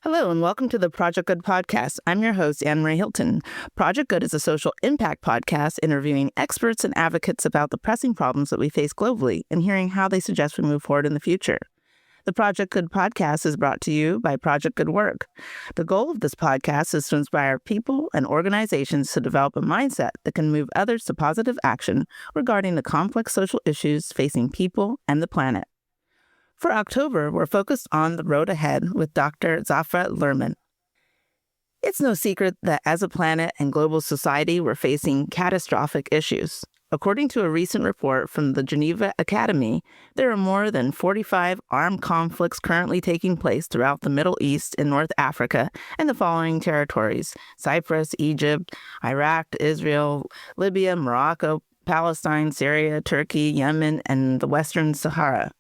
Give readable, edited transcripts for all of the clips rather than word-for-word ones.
Hello, and welcome to the Project Good podcast. I'm your host, Annmarie Hilton. Project Good is a social impact podcast interviewing experts and advocates about the pressing problems that we face globally and hearing how they suggest we move forward in the future. The Project Good podcast is brought to you by Project Good Work. The goal of this podcast is to inspire people and organizations to develop a mindset that can move others to positive action regarding the complex social issues facing people and the planet. For October, we're focused on the road ahead with Dr. Zara Lurman. It's no secret that as a planet and global society, we're facing catastrophic issues. According to a recent report from the Geneva Academy, there are more than 45 armed conflicts currently taking place throughout the Middle East and North Africa and the following territories: Cyprus, Egypt, Iraq, Israel, Libya, Morocco, Palestine, Syria, Turkey, Yemen, and the Western Sahara.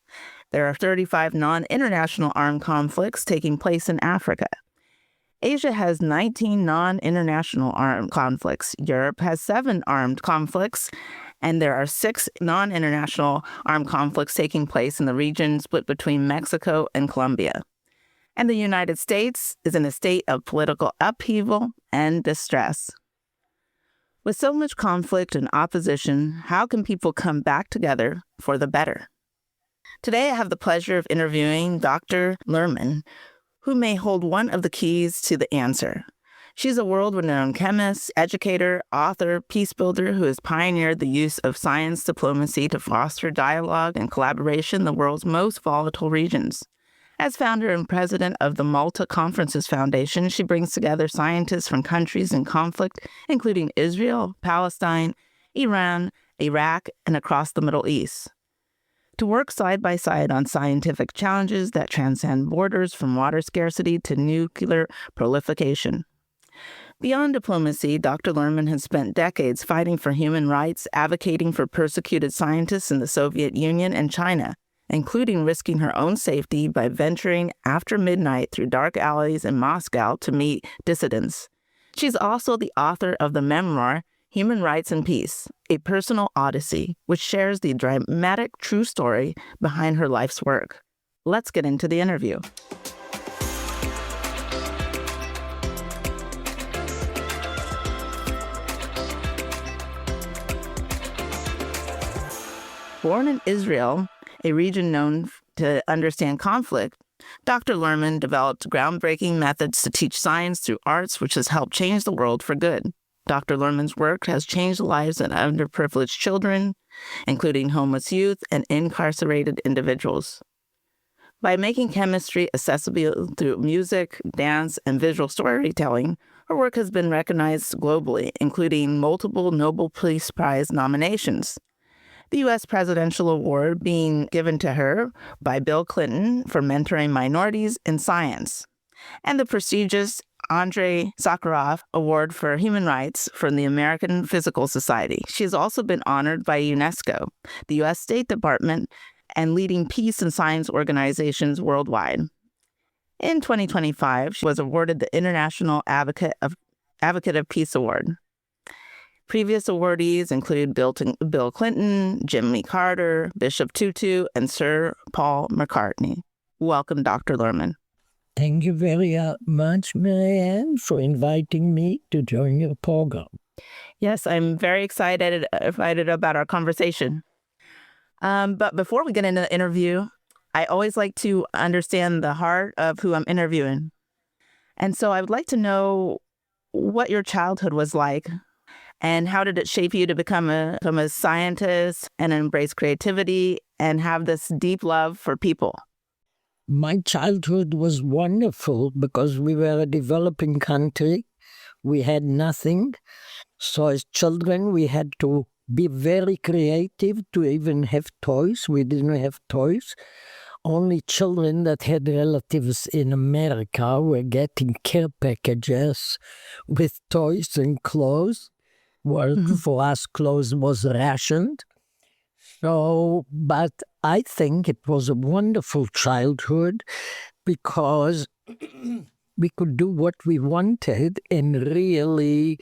There are 35 non-international armed conflicts taking place in Africa. Asia has 19 non-international armed conflicts. Europe has 7 armed conflicts, and there are 6 non-international armed conflicts taking place in the region split between Mexico and Colombia. And the United States is in a state of political upheaval and distress. With so much conflict and opposition, how can people come back together for the better? Today, I have the pleasure of interviewing Dr. Lurman, who may hold one of the keys to the answer. She's a world-renowned chemist, educator, author, peacebuilder who has pioneered the use of science diplomacy to foster dialogue and collaboration in the world's most volatile regions. As founder and president of the Malta Conferences Foundation, she brings together scientists from countries in conflict, including Israel, Palestine, Iran, Iraq, and across the Middle East, to work side by side on scientific challenges that transcend borders from water scarcity to nuclear proliferation. Beyond diplomacy, Dr. Lurman has spent decades fighting for human rights, advocating for persecuted scientists in the Soviet Union and China, including risking her own safety by venturing after midnight through dark alleys in Moscow to meet dissidents. She's also the author of the memoir, Human Rights and Peace, a personal odyssey, which shares the dramatic true story behind her life's work. Let's get into the interview. Born in Israel, a region known to understand conflict, Dr. Lurman developed groundbreaking methods to teach science through arts, which has helped change the world for good. Dr. Lurman's work has changed the lives of underprivileged children, including homeless youth and incarcerated individuals. By making chemistry accessible through music, dance, and visual storytelling, her work has been recognized globally, including multiple Nobel Peace Prize nominations. The U.S. Presidential Award being given to her by Bill Clinton for mentoring minorities in science, and the prestigious Andrei Sakharov Award for Human Rights from the American Physical Society. She has also been honored by UNESCO, the U.S. State Department, and leading peace and science organizations worldwide. In 2025, she was awarded the International Advocate of Peace Award. Previous awardees include Bill Clinton, Jimmy Carter, Bishop Tutu, and Sir Paul McCartney. Welcome, Dr. Lurman. Thank you very much, Marianne, for inviting me to join your program. Yes, I'm very excited about our conversation. But before we get into the interview, I always like to understand the heart of who I'm interviewing. And so I would like to know what your childhood was like and how did it shape you to become a scientist and embrace creativity and have this deep love for people? My childhood was wonderful because we were a developing country. We had nothing. So as children, we had to be very creative to even have toys. We didn't have toys. Only children that had relatives in America were getting care packages with toys and clothes. Well, for us, clothes was rationed. So, but I think it was a wonderful childhood because we could do what we wanted and really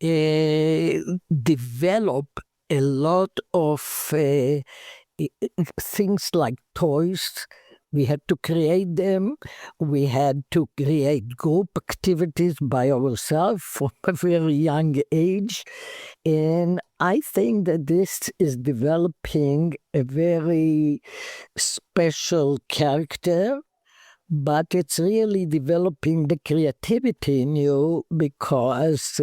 develop a lot of things like toys We had to create them. We had to create group activities by ourselves from a very young age. And I think that this is developing a very special character, but it's really developing the creativity in you because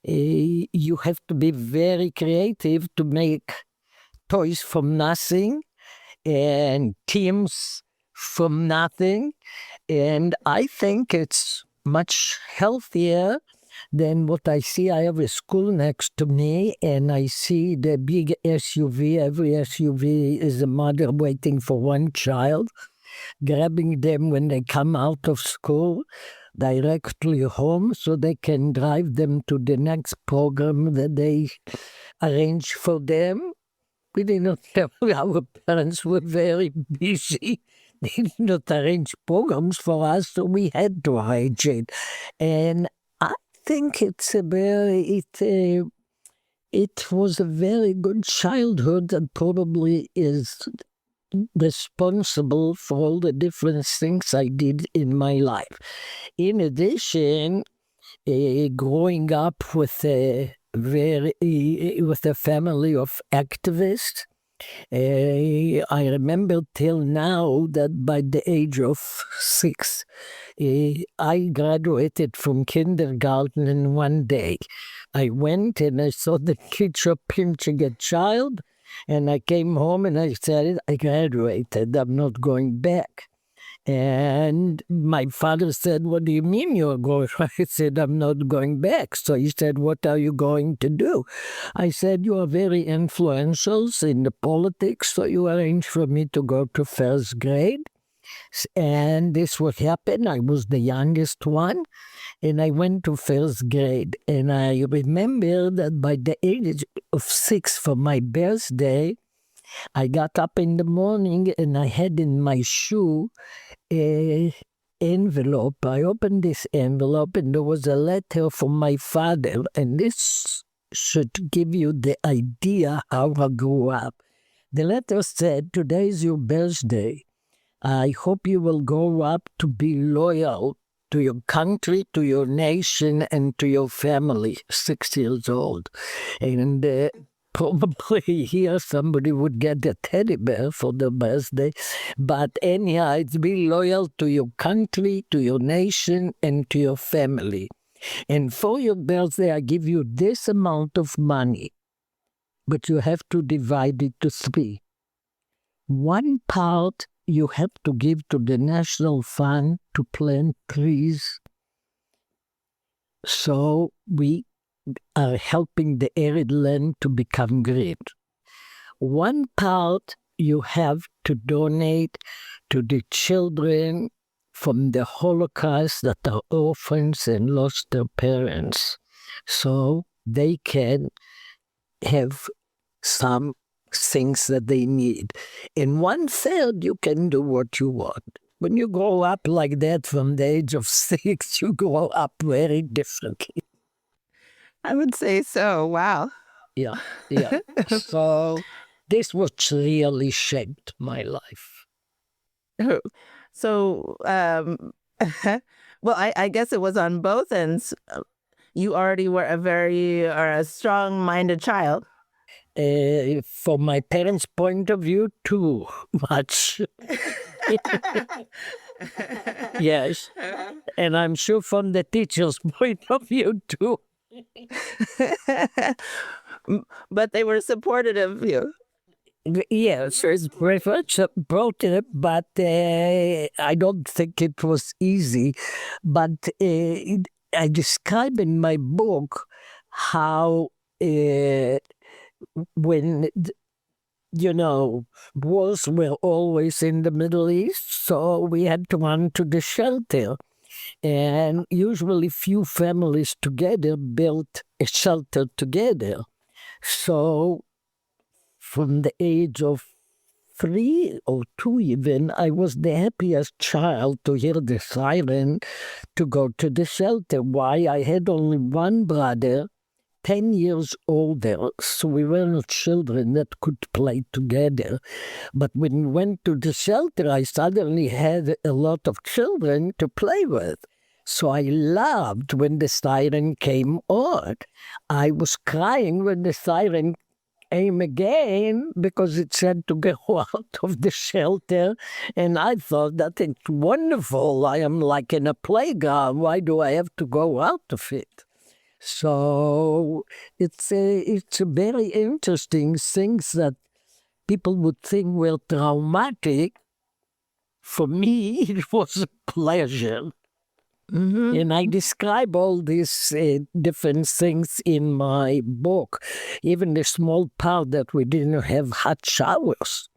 you have to be very creative to make toys from nothing and teams from nothing. And I think it's much healthier than what I see. I have a school next to me and I see the big SUV. Every SUV is a mother waiting for one child, grabbing them when they come out of school directly home so they can drive them to the next program that they arrange for them. We did not have, our parents were very busy. They did not arrange programs for us, so we had to arrange it. And I think it was a very good childhood that probably is responsible for all the different things I did in my life. In addition, growing up with a family of activists, I remember till now that by the age of 6, I graduated from kindergarten in one day. I went and I saw the teacher pinching a child, and I came home and I said, I graduated, I'm not going back. And my father said, what do you mean you're going? I said, I'm not going back. So he said, what are you going to do? I said, you are very influential in the politics, so you arranged for me to go to first grade. And this what happened. I was the youngest one, and I went to first grade. And I remember that by the age of 6 for my birthday, I got up in the morning and I had in my shoe an envelope. I opened this envelope and there was a letter from my father. And this should give you the idea how I grew up. The letter said, today is your birthday. I hope you will grow up to be loyal to your country, to your nation, and to your family. 6 years old. And probably here somebody would get a teddy bear for their birthday. But anyhow, it's be loyal to your country, to your nation, and to your family. And for your birthday, I give you this amount of money. But you have to divide it to 3. One part you have to give to the National Fund to plant trees. So we are helping the arid land to become green. One part you have to donate to the children from the Holocaust that are orphans and lost their parents, so they can have some things that they need. And 1/3 you can do what you want. When you grow up like that from the age of 6, you grow up very differently. I would say so. Wow. Yeah. So this was really shaped my life. So, well, I guess it was on both ends. You already were a strong-minded child. From my parents' point of view, too much. Yes. And I'm sure from the teacher's point of view, too. But they were supportive of you. Yes, it's very much supportive, but I don't think it was easy. But I describe in my book how when, wars were always in the Middle East, so we had to run to the shelter. And usually few families together built a shelter together. So from the age of 3 or 2 even, I was the happiest child to hear the siren to go to the shelter. Why? I had only one brother, 10 years older, so we weren't children that could play together. But when we went to the shelter, I suddenly had a lot of children to play with. So I loved when the siren came on. I was crying when the siren came again because it said to go out of the shelter. And I thought that it's wonderful. I am like in a playground. Why do I have to go out of it? So it's a very interesting things that people would think were traumatic. For me, it was a pleasure. Mm-hmm. And I describe all these different things in my book, even the small part that we didn't have hot showers.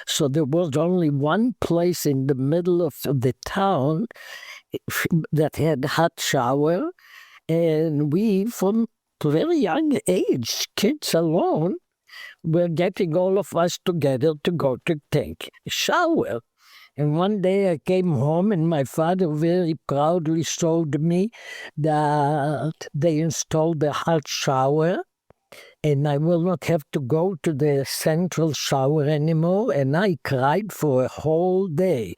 So there was only one place in the middle of the town that had hot shower. And we, from a very young age, kids alone, were getting all of us together to go to take a shower. And one day I came home and my father very proudly showed me that they installed a hot shower and I will not have to go to the central shower anymore. And I cried for a whole day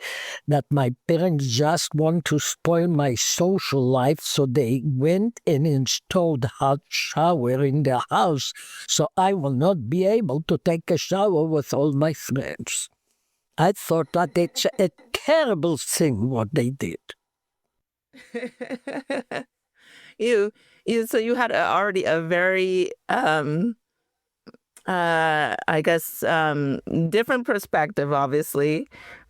that my parents just want to spoil my social life. So they went and installed a hot shower in their house so I will not be able to take a shower with all my friends. I thought that it's a terrible thing what they did. So you had already a very, I guess, different perspective, obviously,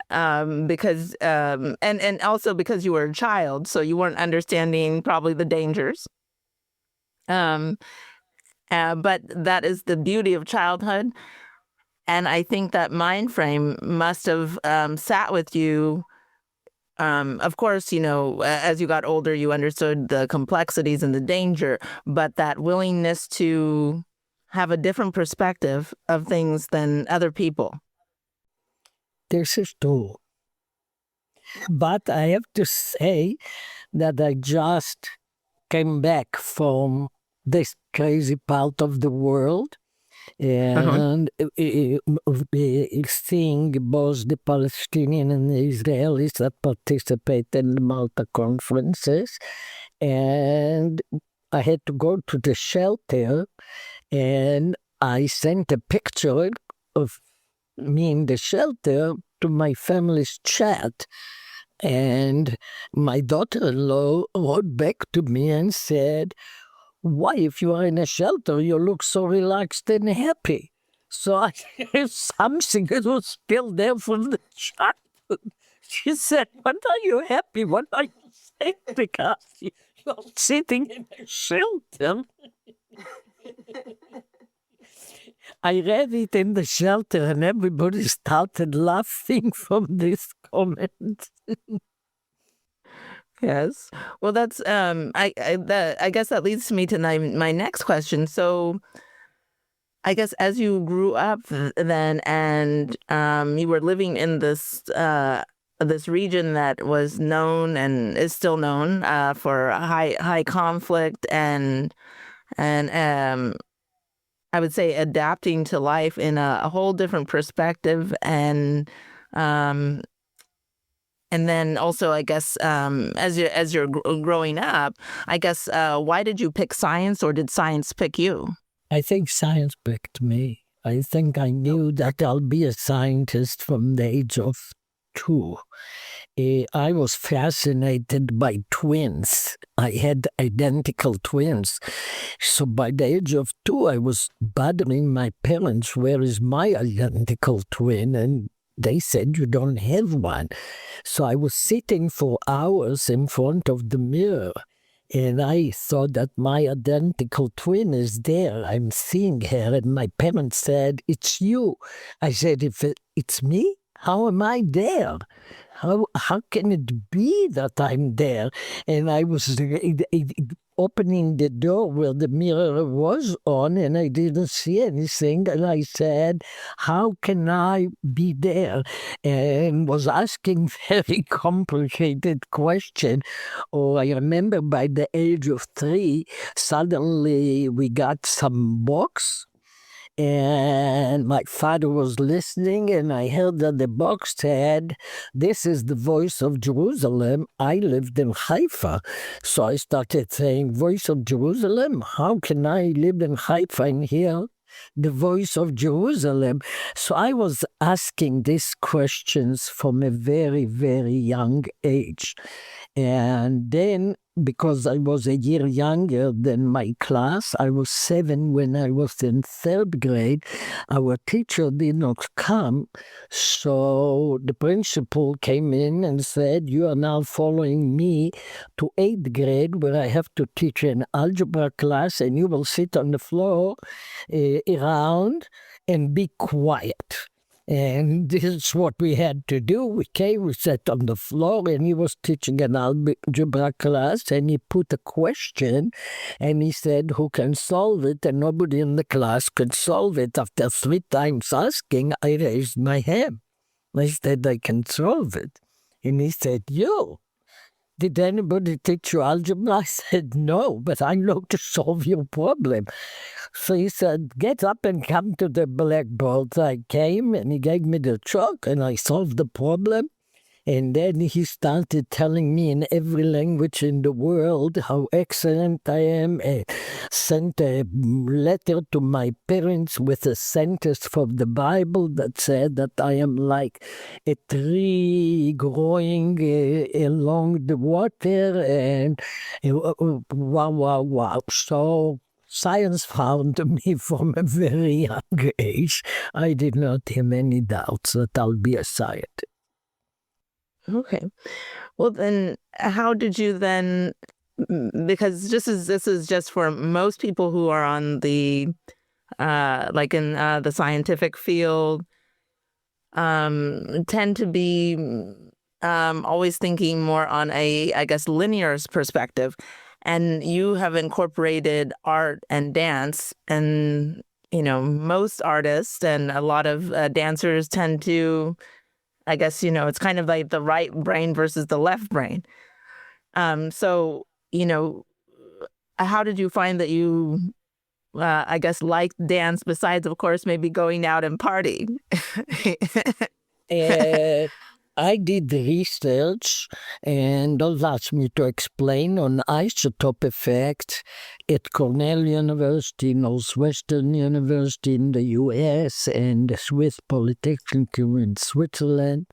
because and also because you were a child, so you weren't understanding probably the dangers. But that is the beauty of childhood. And I think that mind frame must have sat with you. Of course, as you got older, you understood the complexities and the danger, but that willingness to have a different perspective of things than other people. This is true. But I have to say that I just came back from this crazy part of the world. And seeing both the Palestinian and the Israelis that participate in the Malta Conferences. And I had to go to the shelter and I sent a picture of me in the shelter to my family's chat. And my daughter-in-law wrote back to me and said, "Why, if you are in a shelter, you look so relaxed and happy." So I heard something that was still there from the childhood. She said, "What are you happy? What are you saying? Because you're sitting in a shelter." I read it in the shelter and everybody started laughing from this comment. Yes. Well, that's I guess that leads me to my next question. So, I guess as you grew up then, and you were living in this region that was known and is still known for high conflict and I would say adapting to life in a whole different perspective and then also, I guess, as you're growing up, I guess, why did you pick science, or did science pick you? I think science picked me. I think I knew that I'll be a scientist from the age of 2. I was fascinated by twins. I had identical twins. So by the age of 2, I was bothering my parents, where is my identical twin? And they said, "You don't have one." So I was sitting for hours in front of the mirror, and I thought that my identical twin is there. I'm seeing her, and my parents said, "It's you." I said, "If it's me, how am I there? How can it be that I'm there?" And I was opening the door where the mirror was on, and I didn't see anything. And I said, how can I be there? And was asking very complicated question. Or I remember by the age of 3, suddenly we got some books. And my father was listening, and I heard that the box said, "This is the voice of Jerusalem." I lived in Haifa. So I started saying, "Voice of Jerusalem? How can I live in Haifa and hear the voice of Jerusalem?" So I was asking these questions from a very, very young age. And then, because I was a year younger than my class, I was 7 when I was in 3rd grade, our teacher did not come. So the principal came in and said, "You are now following me to 8th grade, where I have to teach an algebra class, and you will sit on the floor around and be quiet." And this is what we had to do. We came, we sat on the floor, and he was teaching an algebra class, and he put a question, and he said, "Who can solve it?" And nobody in the class could solve it. After 3 times asking, I raised my hand. I said, "I can solve it." And he said, "You? Did anybody teach you algebra?" I said, "No, but I know to solve your problem." So he said, "Get up and come to the blackboard." I came, and he gave me the chalk, and I solved the problem. And then he started telling me in every language in the world how excellent I am, and sent a letter to my parents with a sentence from the Bible that said that I am like a tree growing along the water, and wow. So science found me from a very young age. I did not have any doubts that I'll be a scientist. Okay. Well, then how did you then, because this is just for most people who are on the, like in the scientific field, tend to be always thinking more on a, I guess, linear perspective. And you have incorporated art and dance, and, most artists and a lot of dancers tend to, I guess, it's kind of like the right brain versus the left brain. So, how did you find that you, I guess, liked dance besides, of course, maybe going out and partying? I did research, and those asked me to explain on isotope effect at Cornell University, Northwestern University in the US, and the Swiss Polytechnic in Switzerland.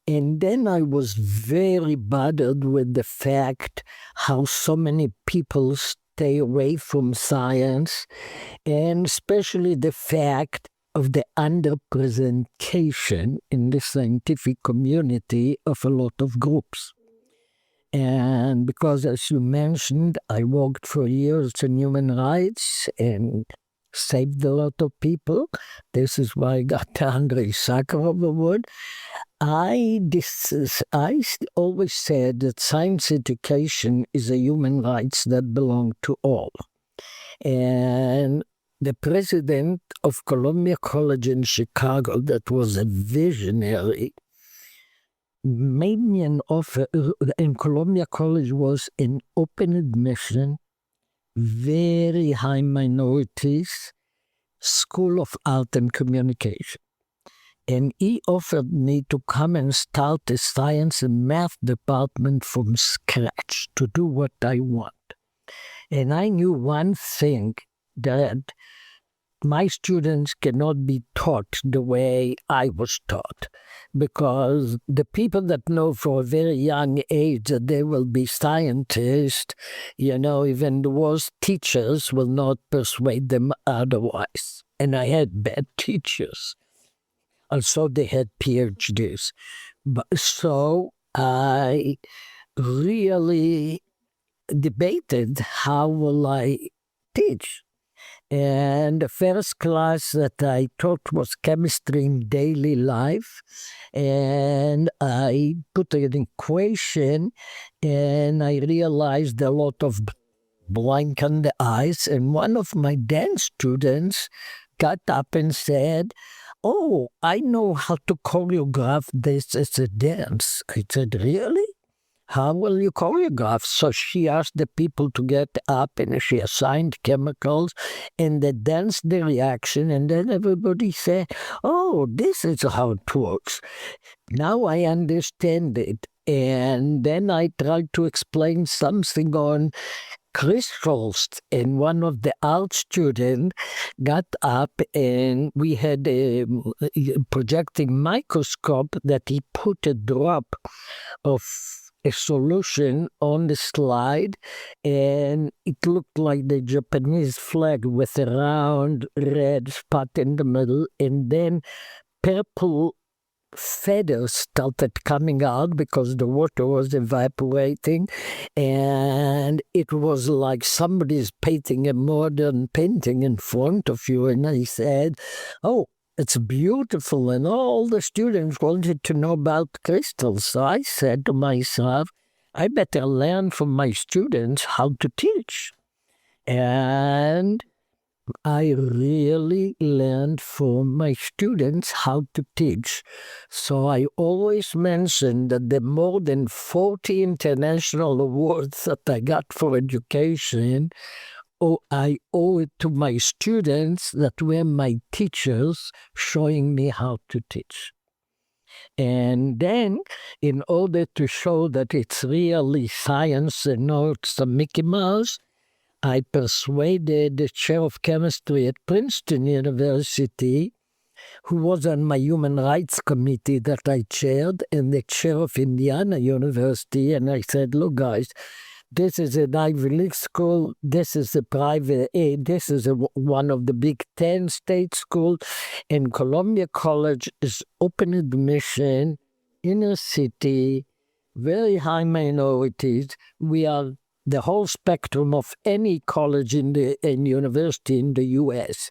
And then I was very bothered with the fact how so many people stay away from science, and especially the fact of the underrepresentation in the scientific community of a lot of groups. And because, as you mentioned, I worked for years in human rights and saved a lot of people. This is why I got the Andrei Sakharov Award. I always said that science education is a human rights that belong to all. And the president of Columbia College in Chicago, that was a visionary, made me an offer. In Columbia College was an open admission, very high minorities, School of Art and Communication. And he offered me to come and start a science and math department from scratch to do what I want. And I knew one thing, that my students cannot be taught the way I was taught, because the people that know for a very young age that they will be scientists, even the worst teachers will not persuade them otherwise. And I had bad teachers. Also, they had PhDs. So I really debated how will I teach. And the first class that I taught was chemistry in daily life. And I put an equation, and I realized a lot of blank on the eyes, and one of my dance students got up and said, "Oh, I know how to choreograph this as a dance." I said, "Really? How will you choreograph?" So she asked the people to get up and she assigned chemicals and they danced the reaction, and then everybody said, "Oh, this is how it works. Now I understand it." And then I tried to explain something on crystals, and one of the art students got up and we had a projecting microscope that he put a drop of a solution on the slide, and it looked like the Japanese flag with a round red spot in the middle, and then purple feathers started coming out because the water was evaporating, and it was like somebody's painting a modern painting in front of you. And I said, "Oh, it's beautiful," and all the students wanted to know about crystals. So I said to myself, I better learn from my students how to teach. And I really learned from my students how to teach. So I always mention that the more than 40 international awards that I got for education, I owe it to my students that were my teachers showing me how to teach. And then, in order to show that it's really science and not some Mickey Mouse, I persuaded the chair of chemistry at Princeton University, who was on my human rights committee that I chaired, and the chair of Indiana University, and I said, "Look, guys, this is an Ivy League school, this is a private, this is one of the Big 10 state schools, and Columbia College is open admission, inner city, very high minorities. We are the whole spectrum of any college and university in the U.S.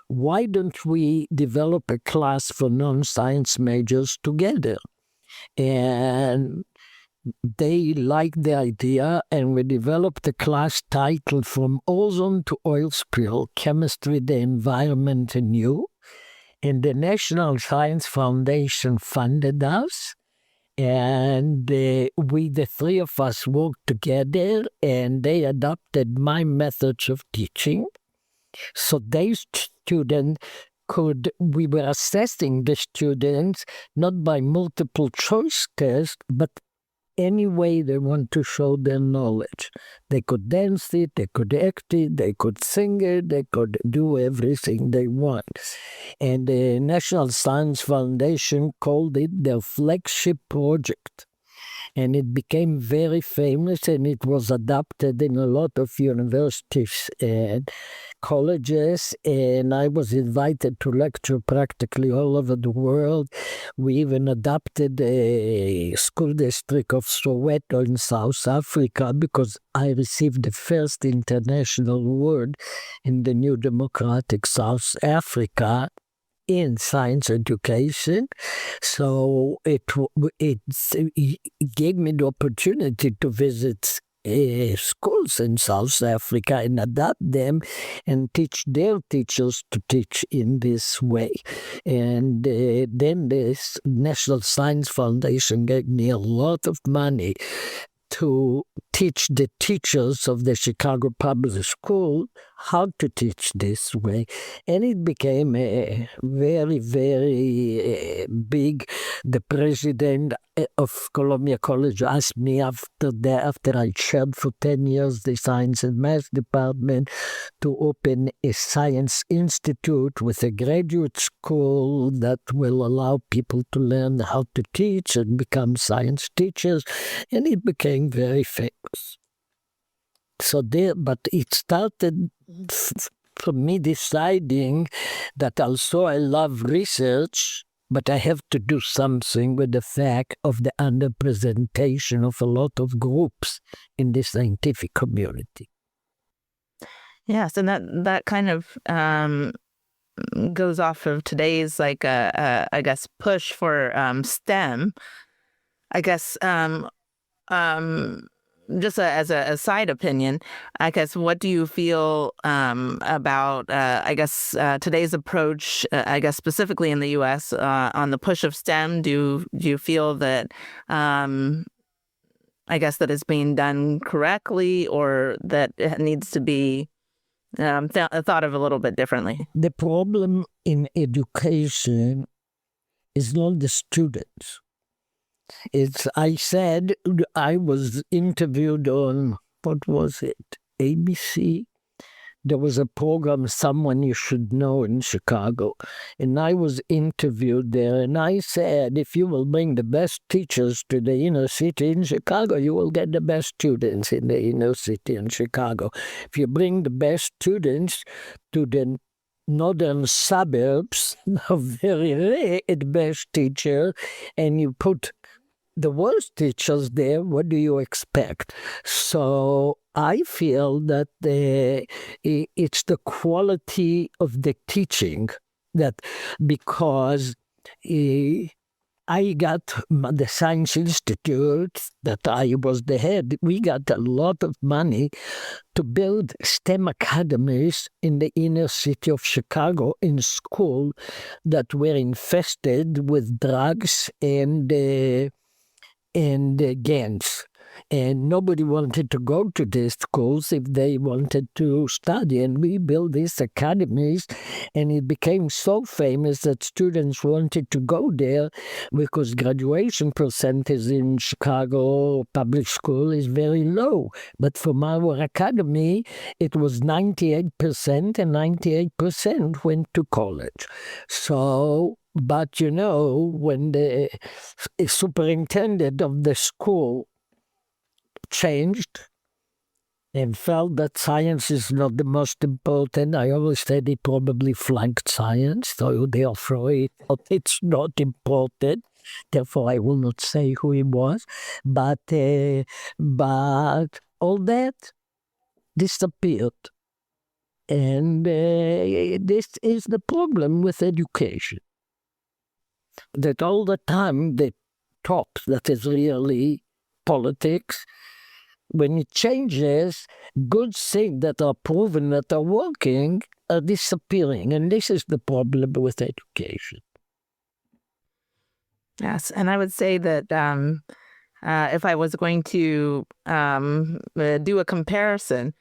Why don't we develop a class for non-science majors together?" And they liked the idea, and we developed a class titled From Ozone to Oil Spill, Chemistry, the Environment and You. And the National Science Foundation funded us. And we, the three of us, worked together, and they adopted my methods of teaching. So these students we were assessing the students not by multiple choice tests, but any way they want to show their knowledge. They could dance it, they could act it, they could sing it, they could do everything they want. And the National Science Foundation called it their flagship project. And it became very famous, and it was adopted in a lot of universities and colleges, and I was invited to lecture practically all over the world. We even adopted a school district of Soweto in South Africa because I received the first international award in the new democratic South Africa in science education. So it gave me the opportunity to visit schools in South Africa and adapt them and teach their teachers to teach in this way. And then this National Science Foundation gave me a lot of money to teach the teachers of the Chicago Public School how to teach this way. And it became a very, very big. The president of Columbia College asked me after I chaired for 10 years the Science and Math Department, to open a science institute with a graduate school that will allow people to learn how to teach and become science teachers. And it became very famous. So but it started from me deciding that also I love research, but I have to do something with the fact of the underrepresentation of a lot of groups in the scientific community. Yes, and that kind of goes off of today's, like, I guess, push for STEM. I guess just as a side opinion, I guess, what do you feel about, today's approach, I guess, specifically in the U.S. On the push of STEM? Do you feel that, that it's being done correctly, or that it needs to be thought of a little bit differently? The problem in education is not the students. I was interviewed on, what was it, ABC? There was a program, Someone You Should Know, in Chicago. And I was interviewed there, and I said, if you will bring the best teachers to the inner city in Chicago, you will get the best students in the inner city in Chicago. If you bring the best students to the northern suburbs, a very rare at best teacher, and you put the worst teachers there, what do you expect? So I feel that it's the quality of the teaching that, because I got the Science Institute that I was the head, we got a lot of money to build STEM academies in the inner city of Chicago, in school that were infested with drugs and gangs. And nobody wanted to go to these schools if they wanted to study. And we built these academies, and it became so famous that students wanted to go there, because graduation percentage in Chicago public school is very low. But from our academy, it was 98%, and 98% went to college. So, but when the superintendent of the school changed and felt that science is not the most important, I always said he probably flunked science, so therefore he thought it's not important. Therefore, I will not say who he was, but all that disappeared. And this is the problem with education, that all the time the top, that is really politics, when it changes, good things that are proven that are working are disappearing. And this is the problem with education. Yes, and I would say that if I was going to do a comparison,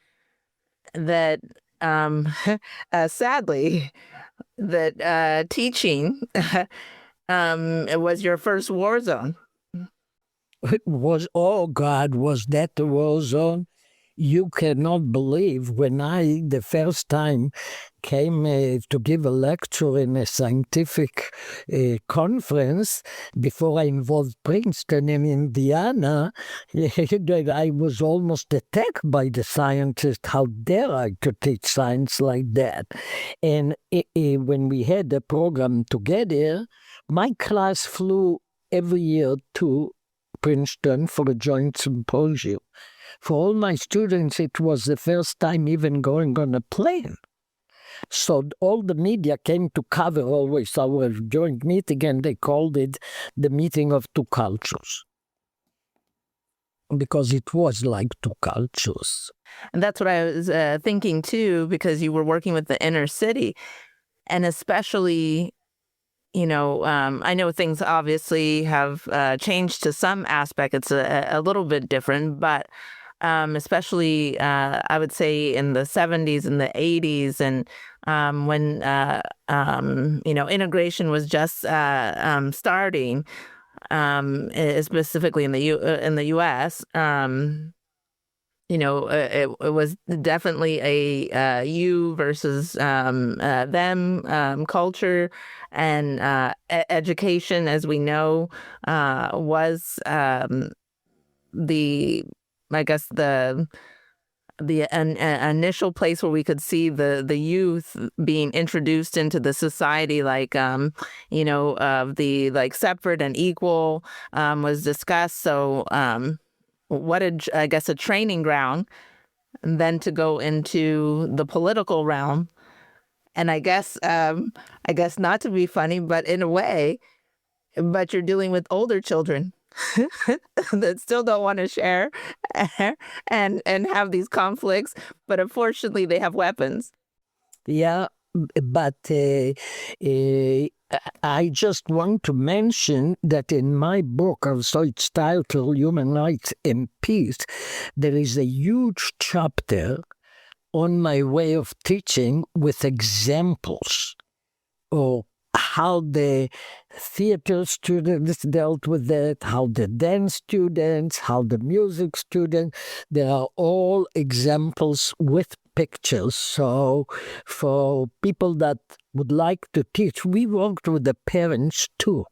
that sadly, that teaching it was your first war zone. It was, oh God, was that the war zone? You cannot believe when I, the first time, came to give a lecture in a scientific conference before I involved Princeton in Indiana, I was almost attacked by the scientists. How dare I to teach science like that? And when we had the program together, my class flew every year to Princeton for a joint symposium. For all my students, it was the first time even going on a plane. So all the media came to cover always our joint meeting, and they called it the meeting of two cultures, because it was like two cultures. And that's what I was thinking too, because you were working with the inner city, and especially, I know things obviously have changed to some aspect. It's a little bit different, but especially I would say in the 70s and the 80s, and when integration was just starting, specifically in the U.S. It was definitely a you versus them culture, and education, as we know, was the initial place where we could see the youth being introduced into the society, like of the separate and equal was discussed. So what a training ground, and then to go into the political realm. And I guess not to be funny, but in a way, but you're dealing with older children. that still don't want to share and have these conflicts, but unfortunately they have weapons. Yeah, but I just want to mention that in my book, also it's titled Human Rights and Peace, there is a huge chapter on my way of teaching with examples of how the theater students dealt with it, how the dance students, how the music students. They are all examples with pictures. So for people that would like to teach, we worked with the parents too,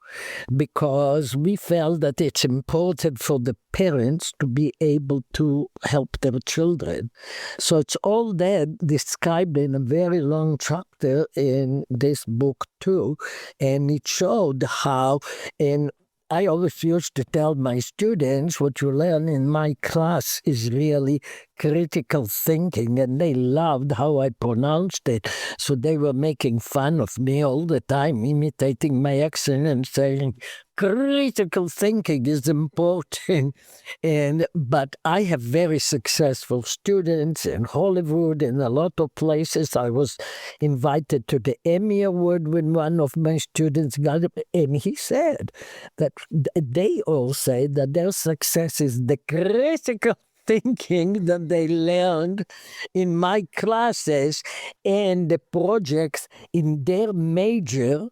because we felt that it's important for the parents to be able to help their children. So it's all that described in a very long chapter in this book too, and it showed how, and I always used to tell my students, what you learn in my class is really critical thinking, and they loved how I pronounced it. So they were making fun of me all the time, imitating my accent and saying, critical thinking is important. But I have very successful students in Hollywood, in a lot of places. I was invited to the Emmy Award when one of my students got it, and he said that they all say that their success is the critical thinking that they learned in my classes and the projects in their major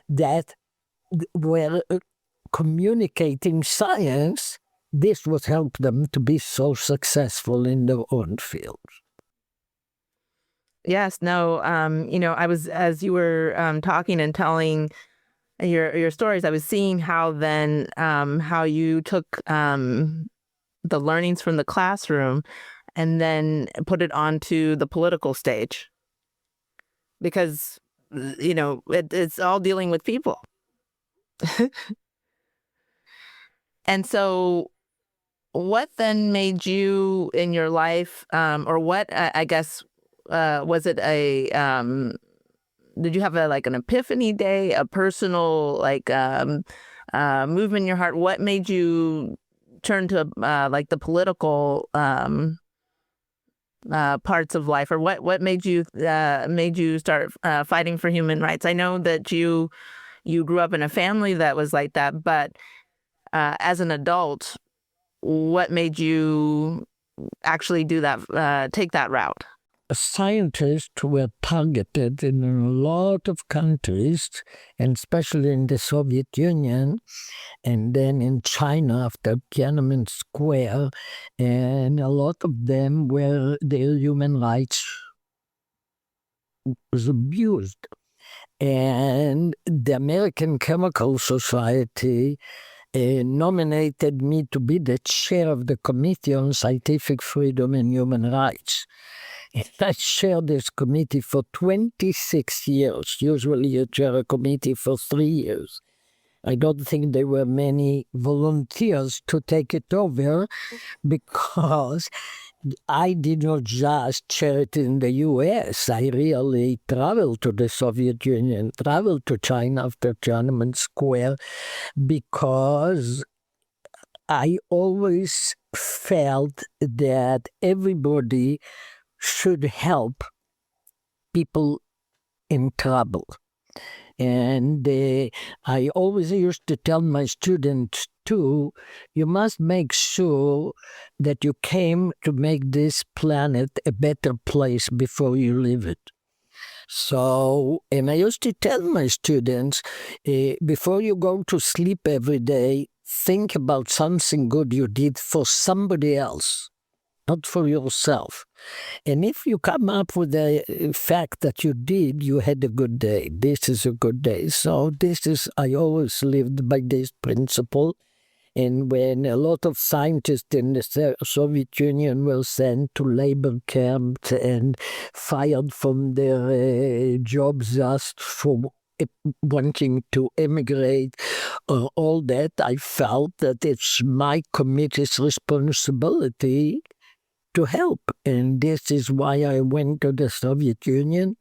that were communicating science. This would help them to be so successful in their own field. Yes, no, I was, as you were talking and telling your stories, I was seeing how then how you took the learnings from the classroom and then put it onto the political stage, because it's all dealing with people. And so what then made you in your life, or what, I guess, was it did you have an epiphany day, a personal movement in your heart? What made you turn to the political parts of life, or what made you start fighting for human rights? I know that you grew up in a family that was like that, but as an adult, what made you actually do that, take that route? Scientists were targeted in a lot of countries, and especially in the Soviet Union, and then in China after Tiananmen Square, and a lot of them were their human rights was abused. And the American Chemical Society nominated me to be the chair of the Committee on Scientific Freedom and Human Rights. And I chaired this committee for 26 years. Usually you chair a committee for 3 years. I don't think there were many volunteers to take it over, because I did not just chair it in the U.S. I really traveled to the Soviet Union, traveled to China after Tiananmen Square, because I always felt that everybody should help people in trouble. And I always used to tell my students too, you must make sure that you came to make this planet a better place before you leave it. So, and I used to tell my students, before you go to sleep every day, think about something good you did for somebody else, not for yourself. And if you come up with the fact that you had a good day, this is a good day. So I always lived by this principle. And when a lot of scientists in the Soviet Union were sent to labor camps and fired from their jobs just for wanting to emigrate, all that, I felt that it's my committee's responsibility to help. And this is why I went to the Soviet Union.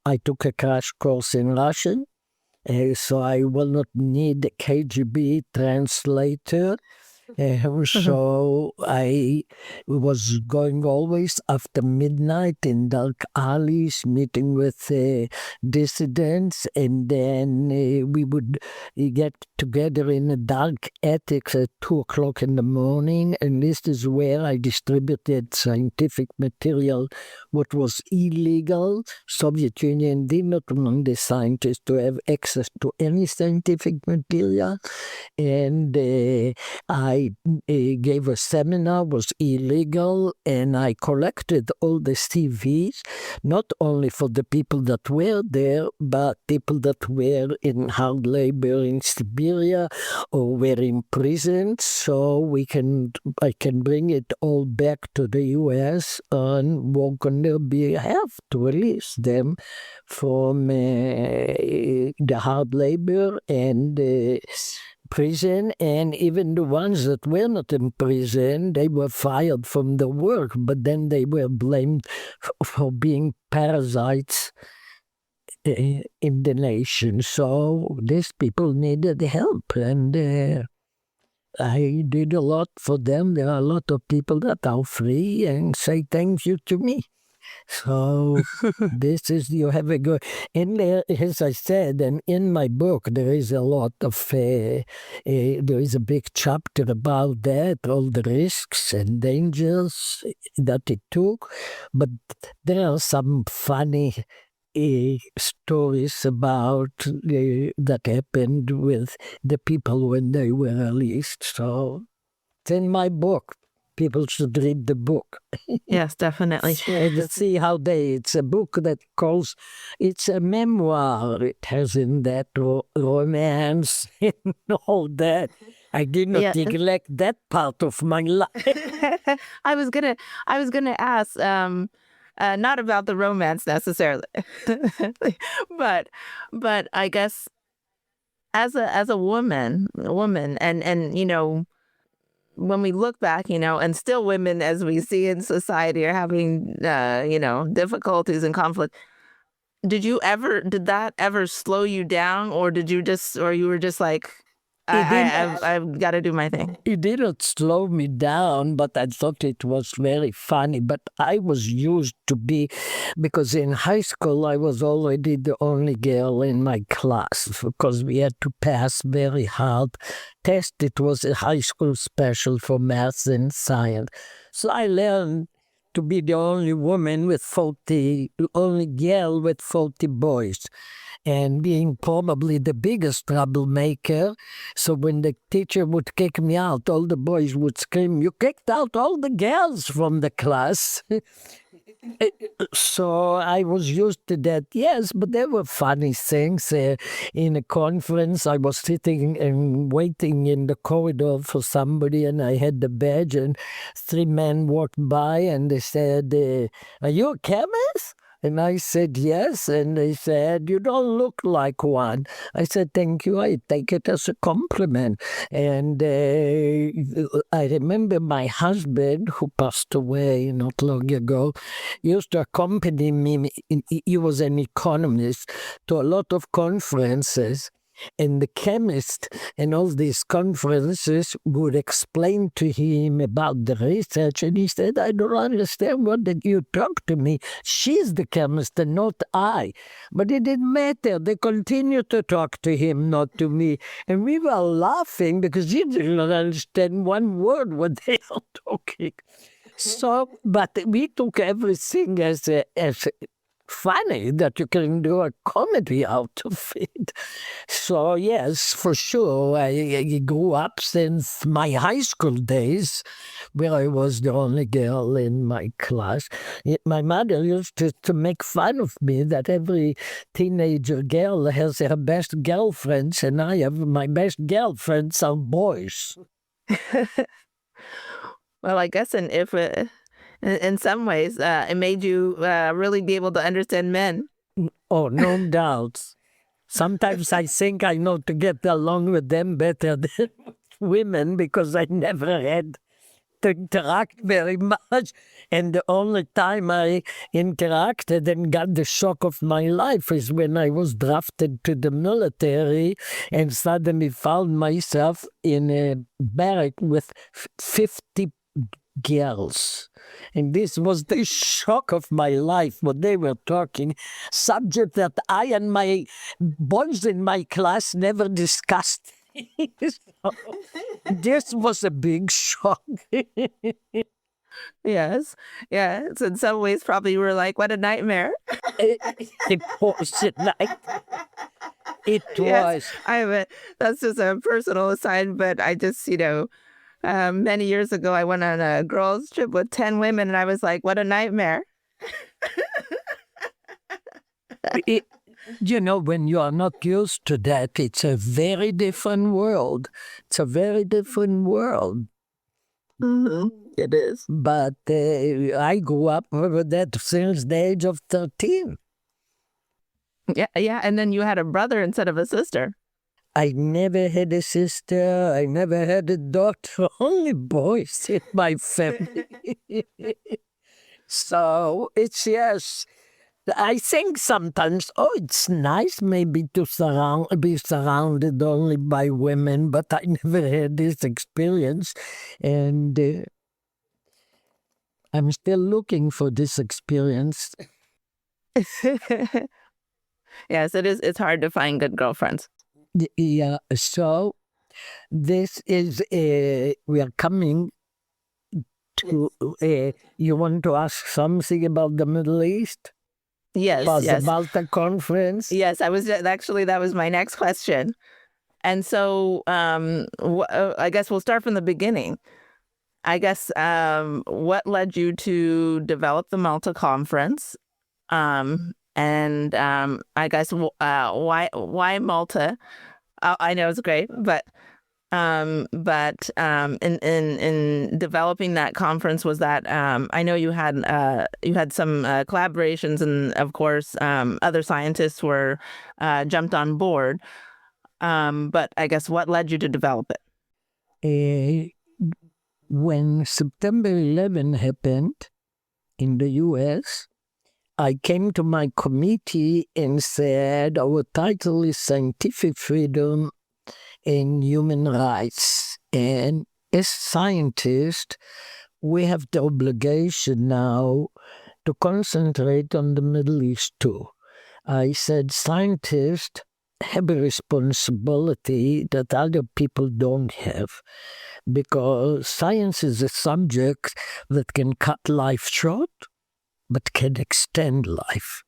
I took a crash course in Russian. So I will not need a KGB translator. So I was going always after midnight in dark alleys, meeting with dissidents, and then we would get together in a dark attic at 2:00 in the morning, and this is where I distributed scientific material, what was illegal. Soviet Union did not want the scientists to have access to any scientific material, and I gave a seminar, was illegal, and I collected all the CVs, not only for the people that were there, but people that were in hard labor in Siberia or were in prison, so I can bring it all back to the U.S. and work on their behalf to release them from the hard labor and prison. And even the ones that were not in prison, they were fired from the work, but then they were blamed for being parasites in the nation. So these people needed help, and I did a lot for them. There are a lot of people that are free and say thank you to me. So this is, you have a good, in there, as I said, and in my book, there is a lot of, there is a big chapter about that, all the risks and dangers that it took. But there are some funny stories about that happened with the people when they were released. So it's in my book. People should read the book. Yes, definitely. And see how it's a book that calls, it's a memoir. It has in that romance and all that. I did not neglect that part of my life. I was gonna ask, not about the romance necessarily, but I guess as a woman, and you know, when we look back, you know, and still women, as we see in society, are having, you know, difficulties and conflict. Did that ever slow you down, or you were just like, I've got to do my thing? It didn't slow me down, but I thought it was very funny. But I was used to because in high school I was already the only girl in my class because we had to pass very hard test. It was a high school special for math and science. So I learned to be the only woman only girl with 40 boys. And being probably the biggest troublemaker. So when the teacher would kick me out, all the boys would scream, "You kicked out all the girls from the class." So I was used to that, yes, but there were funny things. In a conference, I was sitting and waiting in the corridor for somebody, and I had the badge, and 3 men walked by, and they said, "Are you a chemist?" And I said, "Yes." And they said, "You don't look like one." I said, "Thank you. I take it as a compliment." And I remember my husband, who passed away not long ago, used to accompany me. He was an economist, to a lot of conferences. And the chemist and all these conferences would explain to him about the research. And he said, "I don't understand what did you talk to me. She's the chemist and not I." But it didn't matter. They continued to talk to him, not to me. And we were laughing because he didn't understand one word what they were talking. So, but we took everything as funny, that you can do a comedy out of it. So yes, for sure, I grew up since my high school days, where I was the only girl in my class. My mother used to make fun of me that every teenager girl has her best girlfriends, and my best girlfriends are boys. Well, I guess, and if in some ways, it made you really be able to understand men. Oh, no doubt. Sometimes I think I know to get along with them better than women because I never had to interact very much. And the only time I interacted and got the shock of my life is when I was drafted to the military and suddenly found myself in a barrack with 50 girls. And this was the shock of my life, what they were talking, subject that I and my boys in my class never discussed. So, this was a big shock. Yes. Yeah. So in some ways, probably you were like, what a nightmare. It was like, it Yes. was. That's just a personal aside, but I just, many years ago, I went on a girls' trip with 10 women, and I was like, what a nightmare. When you are not used to that, it's a very different world. It's a very different world. Mm-hmm. It is. But I grew up with that since the age of 13. Yeah, yeah. And then you had a brother instead of a sister. I never had a sister. I never had a daughter. Only boys in my family. So it's, yes. I think sometimes, it's nice maybe to be surrounded only by women, but I never had this experience. And I'm still looking for this experience. Yes, it is. It's hard to find good girlfriends. Yeah, so this is, we are coming to, you want to ask something about the Middle East? Yes, About yes. the Malta Conference? Yes, that was my next question. And so I guess we'll start from the beginning. I guess what led you to develop the Malta Conference? And I guess why Malta? I know it's great, but in developing that conference, was that I know you had some collaborations, and of course other scientists were jumped on board. But I guess what led you to develop it? When September 11 happened in the U.S., I came to my committee and said, our title is Scientific Freedom and Human Rights. And as scientists, we have the obligation now to concentrate on the Middle East too. I said scientists have a responsibility that other people don't have, because science is a subject that can cut life short, but can extend life.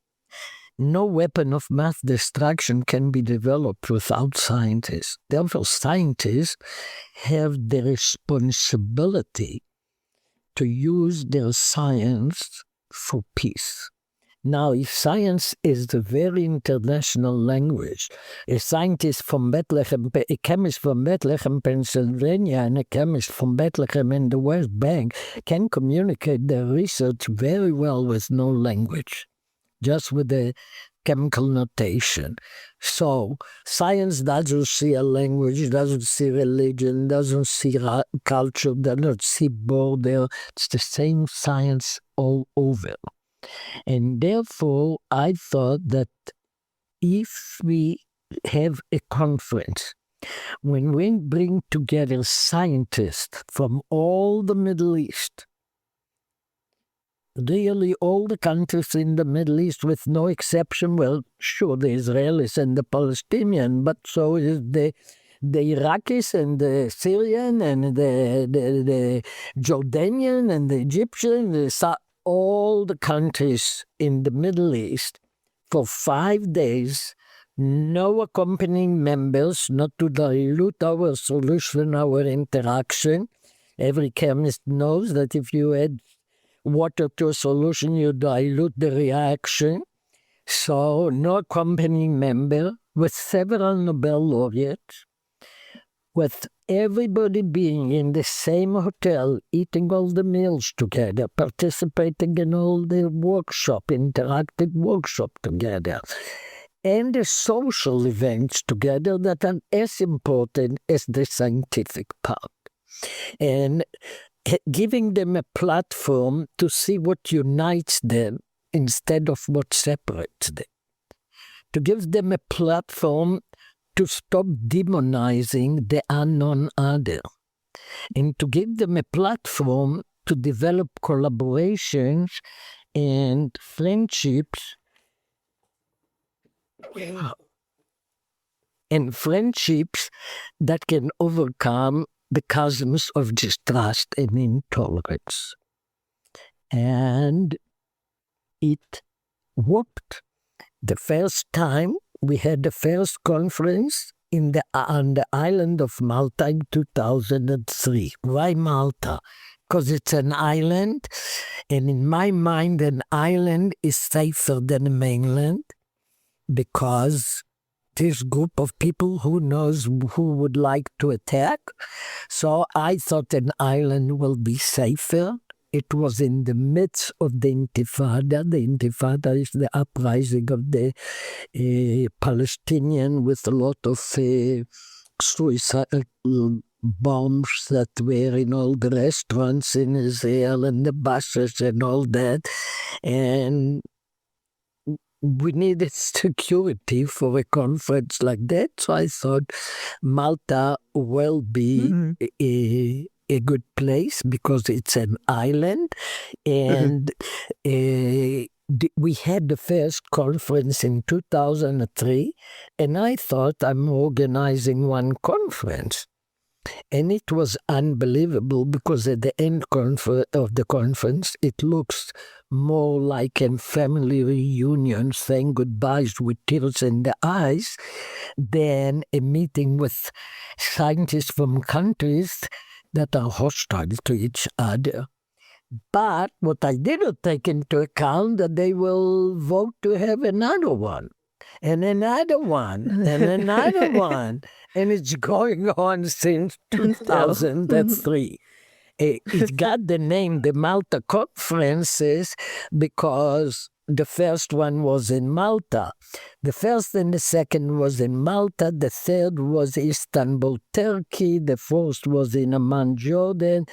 No weapon of mass destruction can be developed without scientists. Therefore, scientists have the responsibility to use their science for peace. Now, if science is a very international language, a scientist from Bethlehem, a chemist from Bethlehem, Pennsylvania, and a chemist from Bethlehem in the West Bank can communicate their research very well with no language, just with a chemical notation. So science doesn't see a language, doesn't see religion, doesn't see culture, doesn't see border. It's the same science all over. And therefore, I thought that if we have a conference, when we bring together scientists from all the Middle East, really all the countries in the Middle East with no exception, well, sure, the Israelis and the Palestinians, but so is the Iraqis and the Syrian and the Jordanian and the Egyptian, all the countries in the Middle East for 5 days, no accompanying members, not to dilute our solution, our interaction. Every chemist knows that if you add water to a solution, you dilute the reaction. So no accompanying member, with several Nobel laureates, with everybody being in the same hotel, eating all the meals together, participating in all the interactive workshop together, and the social events together that are as important as the scientific part. And giving them a platform to see what unites them instead of what separates them. To give them a platform to stop demonizing the unknown other, and to give them a platform to develop collaborations and friendships that can overcome the chasms of distrust and intolerance. And it worked. The first time we had the first conference on the island of Malta in 2003. Why Malta? Because it's an island, and in my mind, an island is safer than a mainland, because this group of people, who knows who would like to attack. So I thought an island will be safer. It was in the midst of the Intifada. The Intifada is the uprising of the Palestinian, with a lot of suicidal bombs that were in all the restaurants in Israel and the buses and all that. And we needed security for a conference like that. So I thought Malta will be a good place because it's an island. And we had the first conference in 2003, and I thought I'm organizing one conference. And it was unbelievable, because at the end of the conference, it looks more like a family reunion, saying goodbyes with tears in the eyes, than a meeting with scientists from countries that are hostile to each other. But what I didn't take into account, that they will vote to have another one, and another one, and another one. And it's going on since 2003. It got the name the Malta Conferences because the first one was in Malta. The first and the second was in Malta. The third was Istanbul, Turkey. The fourth was in Amman, Jordan.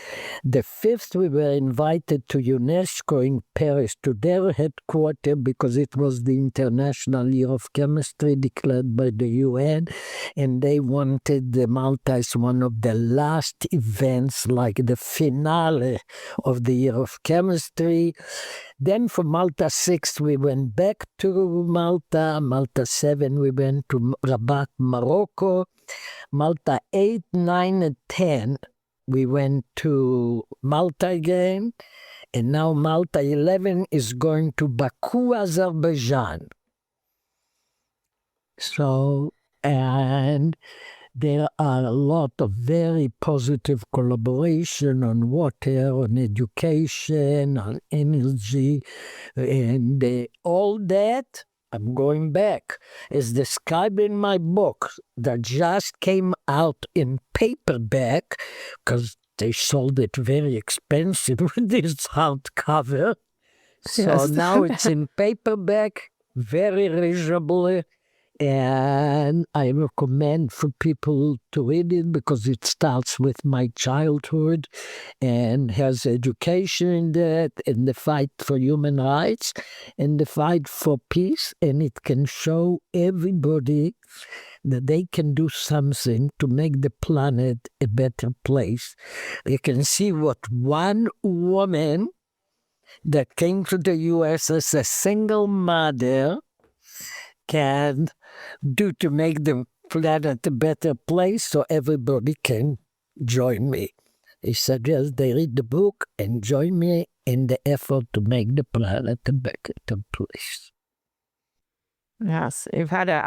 The fifth, we were invited to UNESCO in Paris, to their headquarters, because it was the International Year of Chemistry declared by the UN. And they wanted the Malta as one of the last events, like the finale of the Year of Chemistry. Then for Malta 6, we went back to Malta. Malta 7, we went to Rabat, Morocco. Malta 8, 9, and 10, we went to Malta again. And now Malta 11 is going to Baku, Azerbaijan. So, and there are a lot of very positive collaboration on water, on education, on energy, and all that. I'm going back. Is described in my book that just came out in paperback, because they sold it very expensive with this hardcover. So yes. Now it's in paperback, very reasonable. And I recommend for people to read it, because it starts with my childhood and has education in that, and the fight for human rights and the fight for peace. And it can show everybody that they can do something to make the planet a better place. You can see what one woman that came to the U.S. as a single mother can do to make the planet a better place, so everybody can join me. I suggest they read the book and join me in the effort to make the planet a better place. Yes, you've had an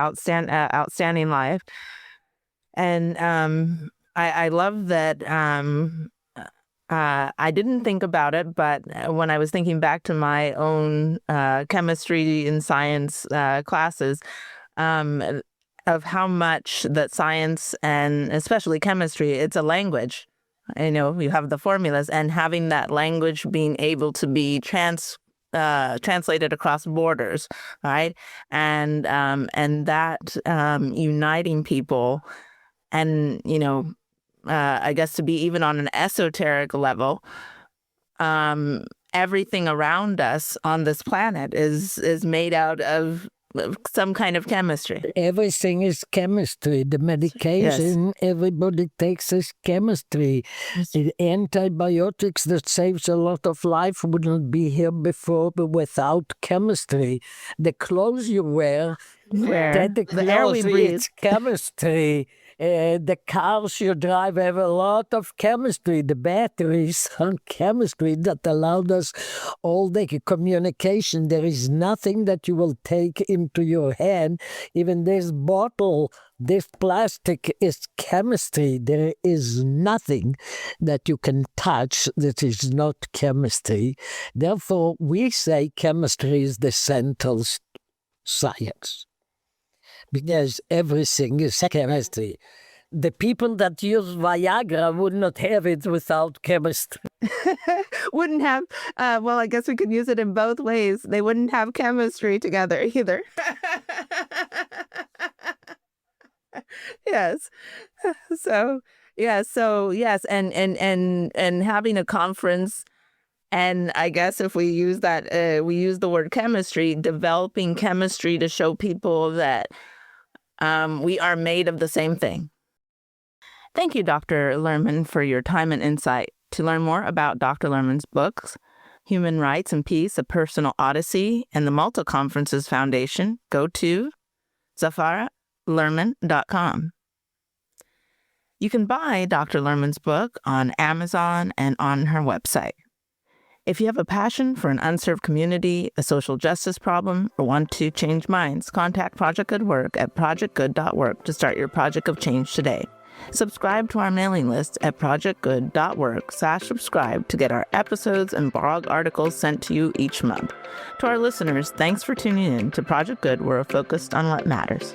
outstanding life. And I love that I didn't think about it, but when I was thinking back to my own chemistry and science classes, of how much that science, and especially chemistry, it's a language. You have the formulas, and having that language being able to be translated across borders, right? And that uniting people, and I guess to be even on an esoteric level, everything around us on this planet is made out of some kind of chemistry. Everything is chemistry. The medication everybody takes is chemistry. The antibiotics that saves a lot of life wouldn't be here before, but without chemistry. The clothes you wear, the air we breathe, it's chemistry. The cars you drive have a lot of chemistry. The batteries are chemistry that allowed us all the communication. There is nothing that you will take into your hand. Even this bottle, this plastic is chemistry. There is nothing that you can touch that is not chemistry. Therefore, we say chemistry is the central science. Because everything is chemistry. The people that use Viagra would not have it without chemistry. Wouldn't have, well, I guess we could use it in both ways. They wouldn't have chemistry together either. Yes. So yes. And having a conference, and I guess if we use that, we use the word chemistry, developing chemistry to show people that we are made of the same thing. Thank you, Dr. Lurman, for your time and insight. To learn more about Dr. Lurman's books, Human Rights and Peace, A Personal Odyssey, and the Malta Conferences Foundation, go to ZaraLurman.com. You can buy Dr. Lurman's book on Amazon and on her website. If you have a passion for an unserved community, a social justice problem, or want to change minds, contact Project Good Work at projectgood.work to start your project of change today. Subscribe to our mailing list at projectgood.work/subscribe to get our episodes and blog articles sent to you each month. To our listeners, thanks for tuning in to Project Good, where we're focused on what matters.